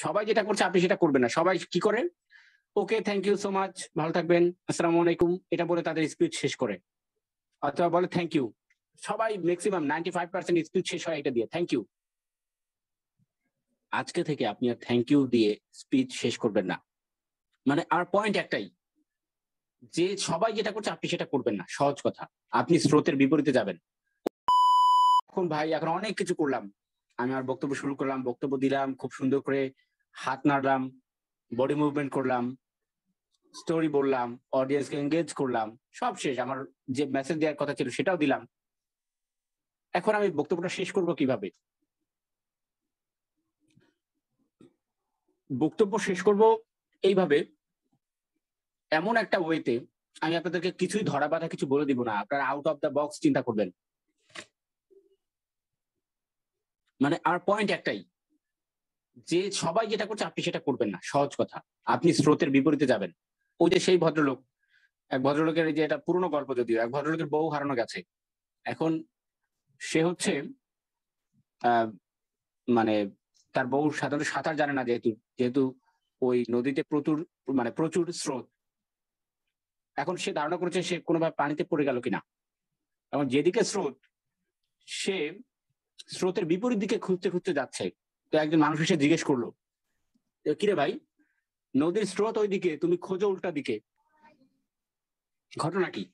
সবাই যেটা করছে আপনি সেটা করবেন না। সবাই কি করে, okay thank you so much, ভালো থাকবেন, আসসালামু আলাইকুম, এটা বলে তাদের স্পিচ শেষ করে, অথবা বলে থ্যাংক ইউ। সবাই ম্যাক্সিমাম 95% স্পিচ শেষ হয় এটা দিয়ে, থ্যাংক ইউ। আজকে থেকে আপনি আর থ্যাংক ইউ দিয়ে স্পিচ শেষ করবেন না। মানে আর পয়েন্ট একটাই, যে সবাই যেটা করছে আপনি সেটা করবেন না। সহজ কথা, আপনি স্রোতের বিপরীতে যাবেন। এখন ভাই এখন অনেক কিছু করলাম, আমি আর বক্তব্য শুরু করলাম, বক্তব্য দিলাম, খুব সুন্দর করে হাত নাড়লাম, বডি মুভমেন্ট করলাম, স্টোরি বললাম, অডিয়েন্সকে এঙ্গেজ করলাম, সব শেষ। আমার যে মেসেজ দেওয়ার কথা ছিল সেটাও দিলাম। এখন আমি বক্তব্যটা শেষ করব কিভাবে? বক্তব্য শেষ করব এইভাবে, এমন একটা ওয়েতে, আমি আপনাদেরকে কিছুই ধরা বাঁধা কিছু বলে দিব না, আপনারা আউট অফ দ্য বক্স চিন্তা করবেন। মানে আর পয়েন্ট একটাই, যে সবাই যেটা করছে আপনি সেটা করবেন না। সহজ কথা, আপনি স্রোতের বিপরীতে যাবেন। ওই যে সেই ভদ্রলোক, এক ভদ্রলোকের, এই যে এটা পুরনো গল্প, যদিও এক ভদ্রলোকের বউ হারানো গেছে। এখন সে হচ্ছে মানে তার বউ সাধারণত সাঁতার জানে না, যেহেতু যেহেতু ওই নদীতে প্রচুর স্রোত। এখন সে ধারণা করেছে সে কোনোভাবে পানিতে পড়ে গেল কিনা। এখন যেদিকে স্রোত, সে স্রোতের বিপরীত দিকে খুঁজতে খুঁজতে যাচ্ছে। তো একজন মানুষ এসে জিজ্ঞেস করলো, কিরে ভাই, নদীর স্রোত ওইদিকে, তুমি খোঁজো উল্টা দিকে, ঘটনা কি?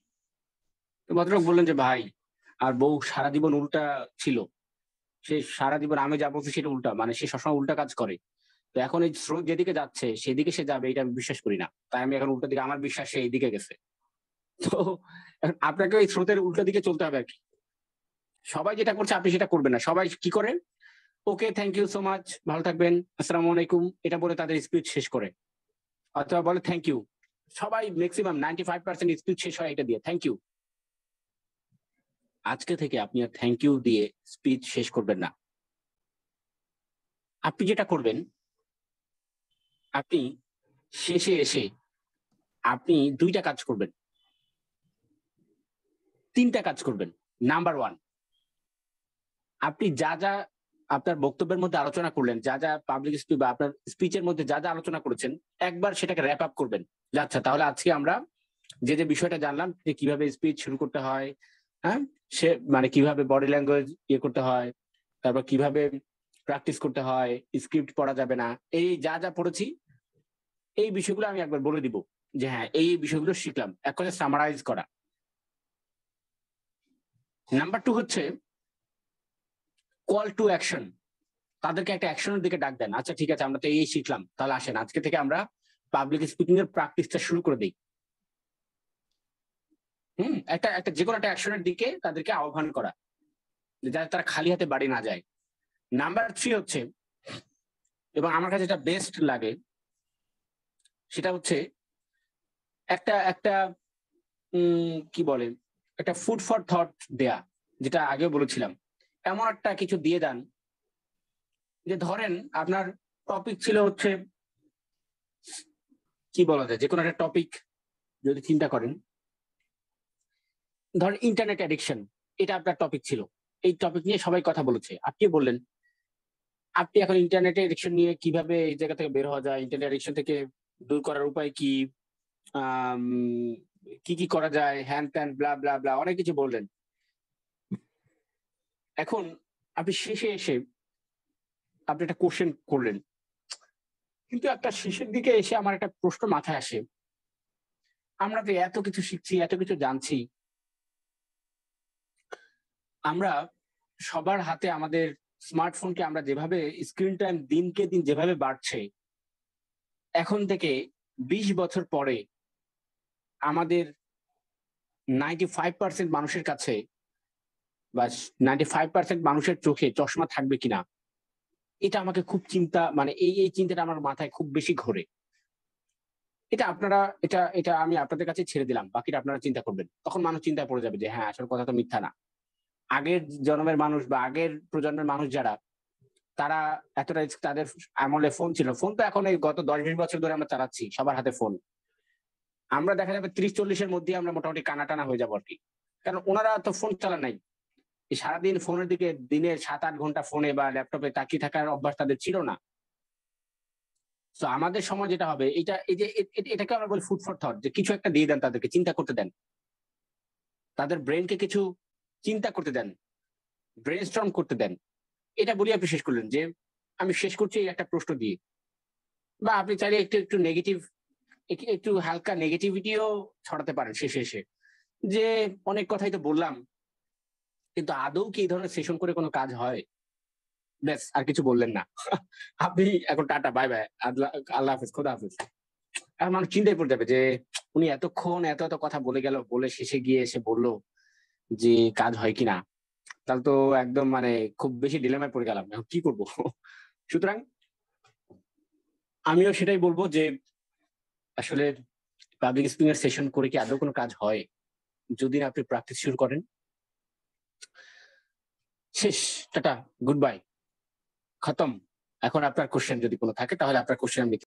তো ভদ্রলোক বললেন যে ভাই, আর বউ সারা জীবন উল্টা ছিল, সে সারা জীবন আমি যা বলছি সেটা উল্টা, মানে সে সবসময় উল্টা কাজ করে। তো এখন এই স্রোত যেদিকে যাচ্ছে সেদিকে সে যাবে, এটা আমি বিশ্বাস করি না, তাই আমি এখন উল্টা দিকে, আমার বিশ্বাস সে এইদিকে গেছে। তো এখন আপনাকে ওই স্রোতের উল্টা দিকে চলতে হবে আর কি। সবাই যেটা করছে আপনি সেটা করবেন না। সবাই কি করে, okay thank you so much, ভালো থাকবেন, আসসালামু আলাইকুম, এটা বলে তাদের স্পিচ শেষ করে, অথবা বলে থ্যাংক ইউ। সবাই ম্যাক্সিমাম 95% স্পিচ শেষ হয় এটা দিয়ে, থ্যাংক ইউ। আজকে থেকে আপনি আর থ্যাংক ইউ দিয়ে স্পিচ শেষ করবেন না। আপনি যেটা করবেন, আপনি শেষে এসে আপনি দুইটা কাজ করবেন, তিনটা কাজ করবেন। নাম্বার ওয়ান, আপনি যা যা আপনার বক্তব্যের মধ্যে আলোচনা করলেন, যা যা পাবলিক স্পিচ বা আপনার স্পিচের মধ্যে যা যা আলোচনা করেছেন, একবার সেটাকে র্যাপ আপ করবেন। আচ্ছা, তাহলে আজকে আমরা যে যে বিষয়টা জানলাম, যে কিভাবে স্পিচ শুরু করতে হয়, হ্যাঁ, সে মানে কিভাবে বডি ল্যাঙ্গুয়েজ ইয়ে করতে হয়, তারপর কিভাবে প্র্যাকটিস করতে হয়, স্ক্রিপ্ট পড়া যাবে না, এই যা যা পড়েছি এই বিষয়গুলো আমি একবার বলে দিব, যে হ্যাঁ এই বিষয়গুলো শিখলাম, এক কথায় সামারাইজ করা। নাম্বার টু হচ্ছে কল টু অ্যাকশন। তাদেরকে একটা অ্যাকশনের দিকে ডাক দেন। আচ্ছা ঠিক আছে, আমরা তো এই শিখলাম, তাহলে আসেন আজকে থেকে আমরা পাবলিক স্পিকিং এর প্র্যাকটিসটা শুরু করে দিই। একটা একটা যে কোনো একটা অ্যাকশনের দিকে তাদেরকে আহ্বান করা, যাতে তারা খালি হাতে বাড়ি না যায়। নাম্বার থ্রি হচ্ছে, এবং আমার কাছে যেটা বেস্ট লাগে, সেটা হচ্ছে একটা একটা কি বলে, একটা ফুড ফর থট দেয়া, যেটা আগেও বলেছিলাম। এমন একটা কিছু দিয়ে দেন, যে ধরেন আপনার টপিক ছিল হচ্ছে, কি বলা যায়, যে কোনো একটা টপিক যদি চিন্তা করেন, ধরেন ইন্টারনেট অ্যাডিকশন, এটা আপনার টপিক ছিল, এই টপিক নিয়ে সবাই কথা বলেছে, আপনি বললেন আপনি এখন ইন্টারনেট অ্যাডিকশন নিয়ে কিভাবে এই জায়গা থেকে বের হওয়া যায়, ইন্টারনেট অ্যাডিকশন থেকে দূর করার উপায় কি, আম, কি কি করা যায়, হ্যান ত্যান ব্লা ব্লা ব্লা, অনেক কিছু বললেন। এখন আপনি শেষে এসে আপনি একটা কোশ্চেন করলেন, কিন্তু একটা শেষের দিকে এসে আমার একটা প্রশ্ন মাথায় আসে, আমরা যে এত কিছু শিখছি, এত কিছু জানছি, আমরা সবার হাতে আমাদের স্মার্টফোনকে আমরা যেভাবে স্ক্রিন টাইম দিনকে দিন যেভাবে বাড়ছে, এখন থেকে 20 বছর পরে আমাদের 95% মানুষের কাছে বা 95% মানুষের চোখে চশমা থাকবে কিনা, এটা আমাকে খুব চিন্তা, মানে এই চিন্তাটা আমার মাথায় খুব বেশি ঘোরে। এটা আপনারা, এটা এটা আমি আপনাদের কাছে ছেড়ে দিলাম, বাকিটা আপনারা চিন্তা করবেন। তখন মানুষ চিন্তায় পড়ে যাবে যে হ্যাঁ আসলে কথা তো মিথ্যা না। আগের জন্মের মানুষ বা আগের প্রজন্মের মানুষ যারা, তারা এতটা, তাদের আমলে ফোন ছিল, ফোন তো এখন এই গত 10-20 বছর ধরে আমরা চালাচ্ছি, সবার হাতে ফোন। আমরা দেখা যাবে 30-40-এর মধ্যে আমরা মোটামুটি কানা টানা হয়ে যাবো আর কি, কারণ ওনারা তো ফোন চালান নাই। এই সারাদিন ফোনের দিকে, দিনে 7-8 ঘন্টা ফোনে বা ল্যাপটপে তাকিয়ে থাকার অভ্যাস তাদের ছিল না। তো আমাদের সময় যেটা হবে এটা এই যে এটাকে আমরা বলি ফুড ফর থট, যে কিছু একটা দিয়ে দেন তাদেরকে, চিন্তা করতে দেন, তাদের ব্রেনকে কিছু চিন্তা করতে দেন, ব্রেন স্টর্ম করতে দেন। এটা বলি আপনি শেষ করলেন যে আমি শেষ করছি এই একটা প্রশ্ন দিয়ে। বা আপনি চাইলে একটু একটু নেগেটিভ, একটু হালকা নেগেটিভিটিও ছড়াতে পারেন শেষে এসে, যে অনেক কথাই তো বললাম, কিন্তু আদৌ কি এই ধরনের সেশন করে কোনো কাজ হয়? ব্যাস, আর কিছু বললেন না। আপনি এখন টাটা, বাই বাই, আল্লাহ হাফেজ, খোদা হাফেজ। এখন মানুষ চিন্তায় পড়ে যাবে যে উনি এতক্ষণ এত এত কথা বলে গেল, বলে শেষে গিয়ে এসে বললো যে কাজ হয় কিনা। তাহলে তো একদম মানে খুব বেশি ডিলেমায় পড়ে গেলাম, এখন কি করবো? সুতরাং আমিও সেটাই বলবো যে আসলে পাবলিক স্পিকিং এর সেশন করে কি আদৌ কোনো কাজ হয়? যদি না আপনি প্র্যাকটিস শুরু করেন, শেষ, টাটা, গুড বাই, খতম। এখন আপনার কোশ্চেন যদি কোনো থাকে তাহলে আপনার কোশ্চেন আমি